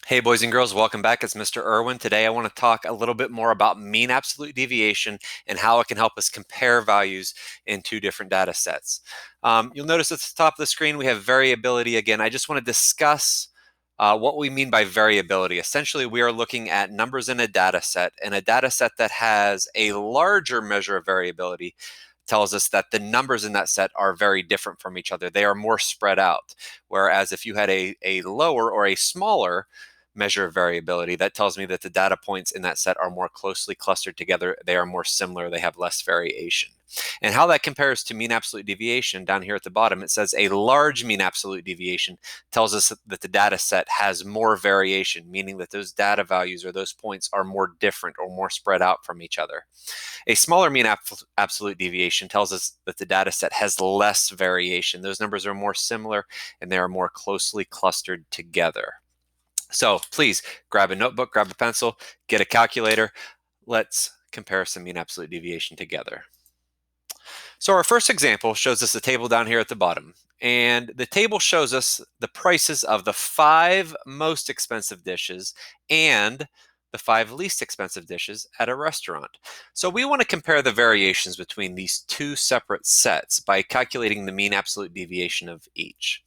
Hey, boys and girls, welcome back. It's Mr. Irwin. Today, I want to talk a little bit more about mean absolute deviation and how it can help us compare values in two different data sets. You'll notice at the top of the screen, we have variability again. I just want to discuss what we mean by variability. Essentially, we are looking at numbers in a data set, and a data set that has a larger measure of variability tells us that the numbers in that set are very different from each other. They are more spread out. Whereas if you had a lower or a smaller measure of variability, that tells me that the data points in that set are more closely clustered together. They are more similar. They have less variation. And how that compares to mean absolute deviation, down here at the bottom, it says a large mean absolute deviation tells us that the data set has more variation, meaning that those data values or those points are more different or more spread out from each other. A smaller mean absolute deviation tells us that the data set has less variation. Those numbers are more similar and they are more closely clustered together. So please grab a notebook, grab a pencil, get a calculator. Let's compare some mean absolute deviation together. So our first example shows us the table down here at the bottom. And the table shows us the prices of the 5 most expensive dishes and the 5 least expensive dishes at a restaurant. So we want to compare the variations between these two separate sets by calculating the mean absolute deviation of each.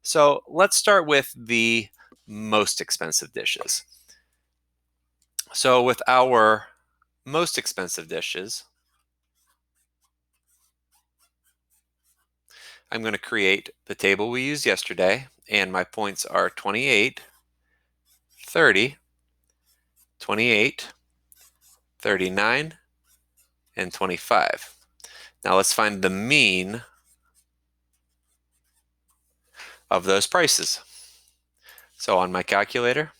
So let's start with the most expensive dishes. So with our most expensive dishes, I'm going to create the table we used yesterday, and my points are 28, 30, 28, 39, and 25. Now let's find the mean of those prices. So on my calculator,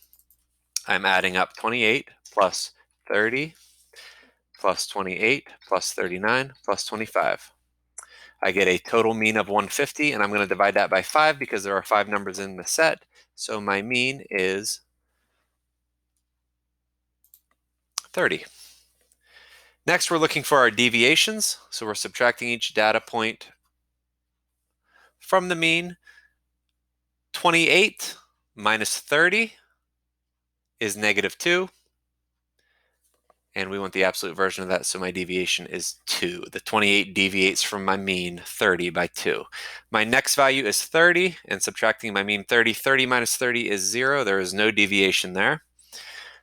I'm adding up 28 plus 30 plus 28 plus 39 plus 25. I get a total mean of 150, and I'm going to divide that by 5 because there are 5 numbers in the set. So my mean is 30. Next, we're looking for our deviations. So we're subtracting each data point from the mean. 28 minus 30 is negative 2. And we want the absolute version of that, so my deviation is 2. The 28 deviates from my mean 30 by 2. My next value is 30, and subtracting my mean 30. 30 minus 30 is 0. There is no deviation there.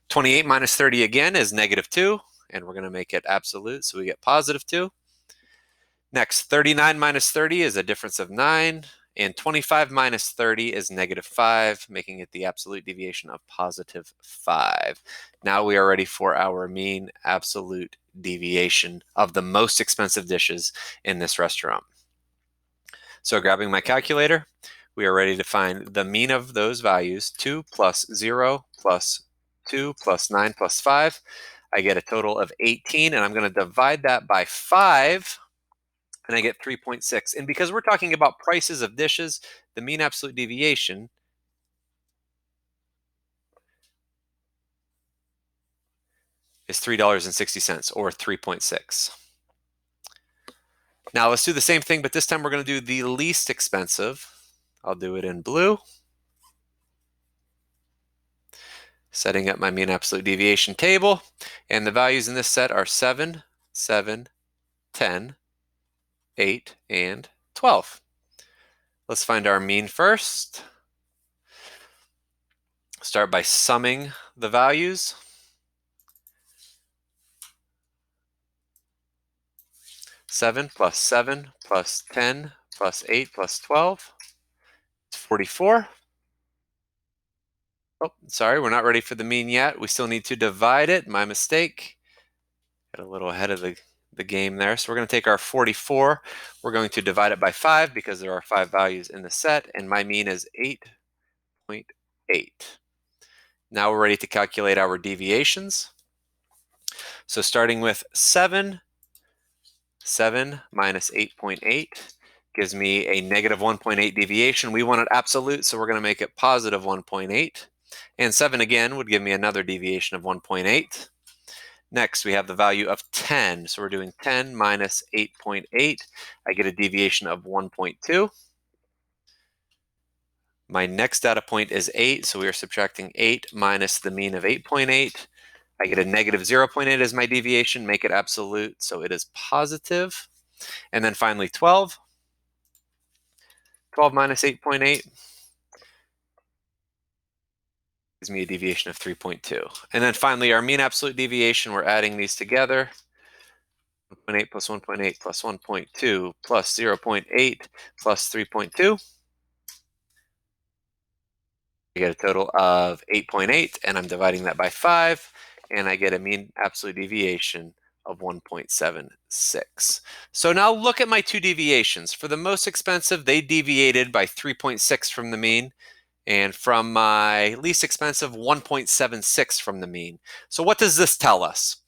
28 minus 30 again is negative 2, and we're going to make it absolute, so we get positive 2. Next, 39 minus 30 is a difference of 9, and 25 minus 30 is negative 5, making it the absolute deviation of positive 5. Now we are ready for our mean absolute deviation of the most expensive dishes in this restaurant. So grabbing my calculator, we are ready to find the mean of those values. 2 plus 0 plus 2 plus 9 plus 5. I get a total of 18, and I'm going to divide that by 5, and I get 3.6. And because we're talking about prices of dishes, the mean absolute deviation is $3.60, or 3.6. Now let's do the same thing, but this time we're going to do the least expensive. I'll do it in blue. Setting up my mean absolute deviation table, and the values in this set are 7, 7, 10, 8, and 12. Let's find our mean first. Start by summing the values. 7 plus 7 plus 10 plus 8 plus 12. It's 44. Oh, sorry, we're not ready for the mean yet. We still need to divide it. My mistake. Got a little ahead of the game there. So we're going to take our 44. We're going to divide it by 5 because there are 5 values in the set, and my mean is 8.8. Now we're ready to calculate our deviations. So starting with 7, 7 minus 8.8 gives me a negative 1.8 deviation. We want it absolute, so we're going to make it positive 1.8. And 7 again would give me another deviation of 1.8. Next, we have the value of 10. So we're doing 10 minus 8.8. I get a deviation of 1.2. My next data point is 8, so we are subtracting 8 minus the mean of 8.8. I get a negative 0.8 as my deviation, make it absolute, so it is positive. And then finally 12. 12 minus 8.8 gives me a deviation of 3.2. And then finally our mean absolute deviation, we're adding these together. 1.8 plus 1.8 plus 1.2 plus 0.8 plus 3.2. I get a total of 8.8, and I'm dividing that by 5, and I get a mean absolute deviation of 1.76. So now look at my two deviations. For the most expensive, they deviated by 3.6 from the mean, and from my least expensive, 1.76 from the mean. So what does this tell us?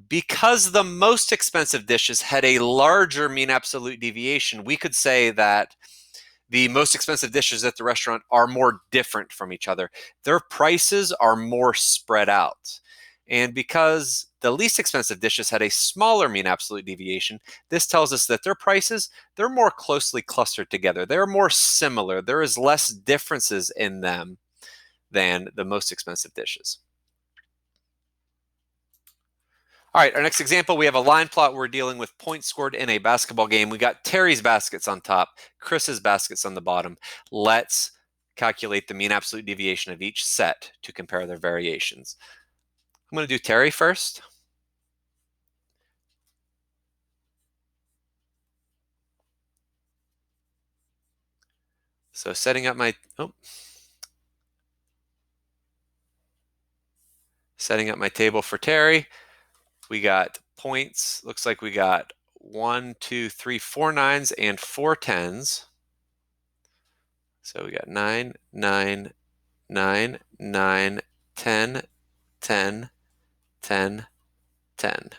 Because the most expensive dishes had a larger mean absolute deviation, we could say that the most expensive dishes at the restaurant are more different from each other. Their prices are more spread out. And because the least expensive dishes had a smaller mean absolute deviation, this tells us that their prices, they're more closely clustered together. They're more similar. There is less differences in them than the most expensive dishes. All right, our next example, we have a line plot. We're dealing with points scored in a basketball game. We got Terry's baskets on top, Chris's baskets on the bottom. Let's calculate the mean absolute deviation of each set to compare their variations. I'm going to do Terry first. So setting up my table for Terry. We got points. Looks like we got 1, 2, 3, 4 nines and 4 10s. So we got 9, 9, 9, 9, 10, 10, 10, 10.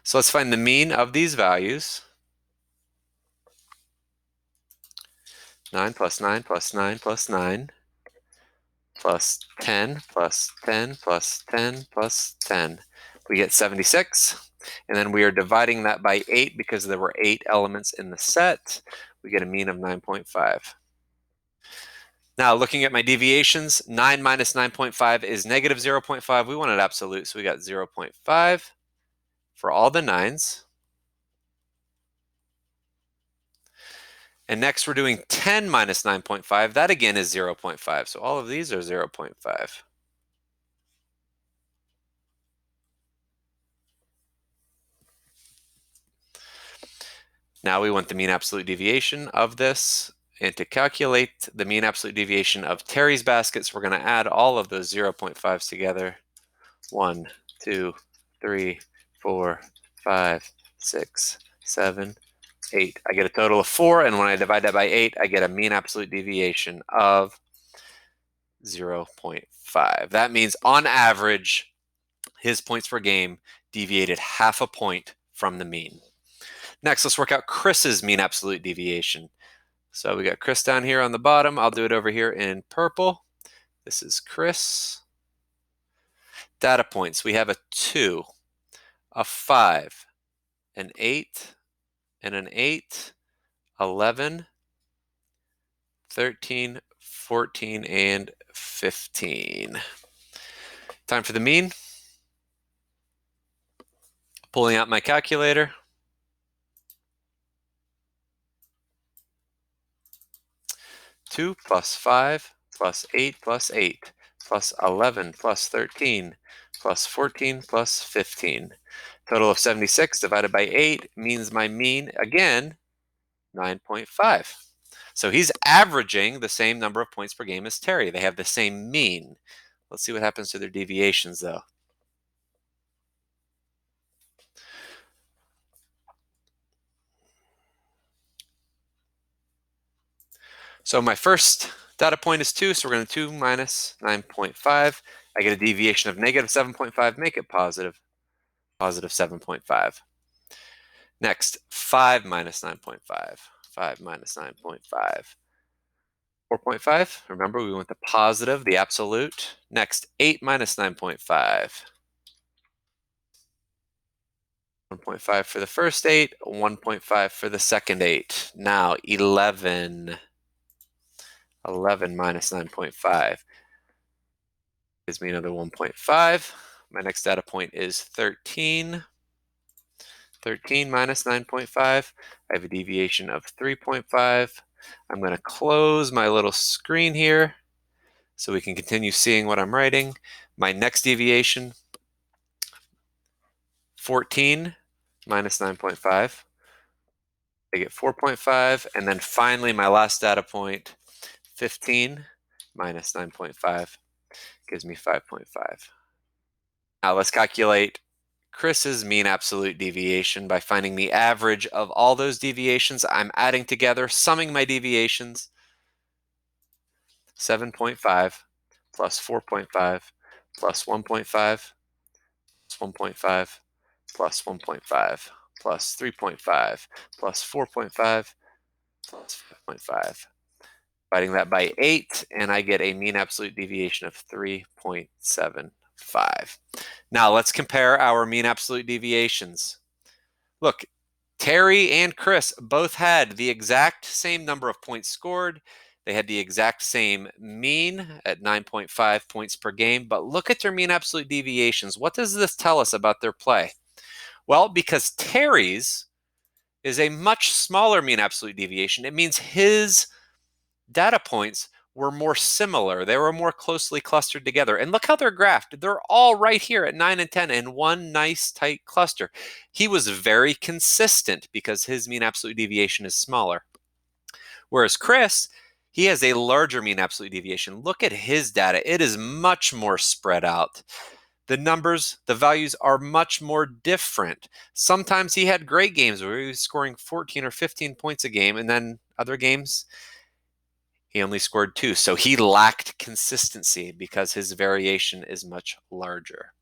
So let's find the mean of these values. 9 plus 9 plus 9 plus 9 plus 10 plus 10 plus 10 plus 10. We get 76. And then we are dividing that by 8 because there were 8 elements in the set. We get a mean of 9.5. Now, looking at my deviations, 9 minus 9.5 is negative 0.5. We wanted absolute, so we got 0.5 for all the 9s. And next, we're doing 10 minus 9.5. That again is 0.5. So all of these are 0.5. Now we want the mean absolute deviation of this. And to calculate the mean absolute deviation of Terry's baskets, we're going to add all of those 0.5s together. 1, 2, 3, 4, 5, 6, 7, 8. I get a total of 4, and when I divide that by 8, I get a mean absolute deviation of 0.5. That means on average, his points per game deviated half a point from the mean. Next, let's work out Chris's mean absolute deviation. So we got Chris down here on the bottom. I'll do it over here in purple. This is Chris. Data points. We have a 2, a 5, an 8, and an 8, 11, 13, 14, and 15. Time for the mean. Pulling out my calculator. 2 plus 5 plus 8 plus 8 plus 11 plus 13 plus 14 plus 15. Total of 76 divided by 8 means my mean, again, 9.5. So he's averaging the same number of points per game as Terry. They have the same mean. Let's see what happens to their deviations, though. So my first data point is 2, so we're going to 2 minus 9.5. I get a deviation of negative 7.5, make it positive, positive 7.5. Next, 5 minus 9.5. 5 minus 9.5. 4.5. Remember, we want the positive, the absolute. Next, 8 minus 9.5. 1.5 for the first 8, 1.5 for the second 8. Now, 11. 11 minus 9.5 gives me another 1.5. My next data point is 13. 13 minus 9.5. I have a deviation of 3.5. I'm going to close my little screen here so we can continue seeing what I'm writing. My next deviation, 14 minus 9.5. I get 4.5. And then finally, my last data point, 15 minus 9.5 gives me 5.5. Now let's calculate Chris's mean absolute deviation by finding the average of all those deviations I'm adding together, summing my deviations. 7.5 plus 4.5 plus 1.5 plus 1.5 plus 1.5 plus 3.5 plus 4.5 plus 5.5. Dividing that by 8, and I get a mean absolute deviation of 3.75. Now let's compare our mean absolute deviations. Look, Terry and Chris both had the exact same number of points scored. They had the exact same mean at 9.5 points per game, but look at their mean absolute deviations. What does this tell us about their play? Well, because Terry's is a much smaller mean absolute deviation, it means his data points were more similar. They were more closely clustered together. And look how they're graphed. They're all right here at 9 and 10 in one nice tight cluster. He was very consistent because his mean absolute deviation is smaller. Whereas Chris, he has a larger mean absolute deviation. Look at his data. It is much more spread out. The numbers, the values are much more different. Sometimes he had great games where he was scoring 14 or 15 points a game, and then other games, he only scored 2. So he lacked consistency because his variation is much larger.